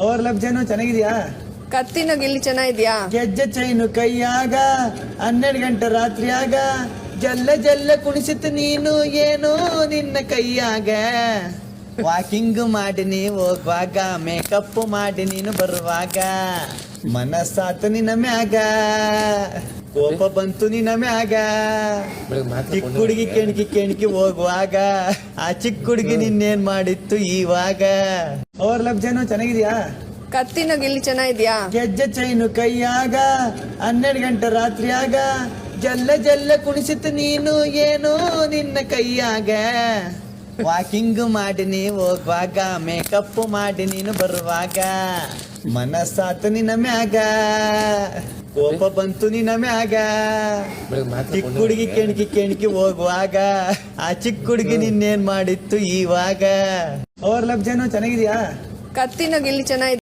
Over love ಜೇನು ಚೆನ್ನಾಗಿದ್ಯಾ? ಕತ್ತಿನ ಗಿಲ್ಲಿ ಚೆನ್ನಾಗಿದ್ಯಾ? ಗೆಜ್ಜೆ ಚೈನು ಕೈಯಾಗ 12 ಗಂಟೆ ರಾತ್ರಿಯಾಗ ಜಲ್ಲ ಜಲ್ಲ ಕುಣಿಸಿತು ನೀನು ಏನು ನಿನ್ನ ಕೈಯಾಗ. ವಾಕಿಂಗ್ ಮಾಡಿ ನೀ ಹೋಗುವಾಗ ಮೇಕಪ್ ಮಾಡಿ ನೀನು ಬರುವಾಗ ಮನಸ್ಸಾತು ನಿನ್ನ ಮ್ಯಾಗ ಕೋಪ ಬಂತು ನಿನ್ನ ಮ್ಯಾಗ. ಚಿಕ್ಕ ಹುಡುಗಿ ಕೆಣಕಿ ಹೋಗುವಾಗ ಆ ಚಿಕ್ಕ ಹುಡುಗಿ ನಿನ್ನೇನ್ ಮಾಡಿತ್ತು ಇವಾಗ. ಓವರ್ ಲವ್ ಜೇನು ಚೆನ್ನಾಗಿದ್ಯಾ? ಕತ್ತಿನ ಗಿಲ್ಲಿ ಚೆನ್ನಾಗಿದ್ಯಾ? ಗೆಜ್ಜೆ ಚೈನು ಕೈಯಾಗ 12 ಗಂಟೆ ರಾತ್ರಿಯಾಗ ಜಲ್ಲ ಜಲ್ಲ ಕುಣಿಸಿತು ನೀನು ಏನು ನಿನ್ನ ಕೈಯಾಗ. ವಾಕಿಂಗ್ ಮಾಡಿ ನೀ ಹೋಗುವಾಗ ಮೇಕಪ್ ಮಾಡಿ ನೀನು ಬರುವಾಗ ಮನಸ್ಸಾತು ನಿನ್ನ ಮ್ಯಾಗ ಕೋಪ ಬಂತು ನಿನ್ನ ಮ್ಯಾಗ. ಚಿಕ್ಕ ಹುಡುಗಿ ಕೆಣಕಿ ಹೋಗುವಾಗ ಆ ಚಿಕ್ಕ ಹುಡುಗಿ ನಿನ್ನೇನ್ ಮಾಡಿತ್ತು ಇವಾಗ. ಓವರ್ ಲವ್ ಜೇನು ಚೆನ್ನಾಗಿದ್ಯಾ? ಕತ್ತಿನ ಗಿಲ್ಲಿ ಚೆನ್ನಾಗಿದ್ಯಾ?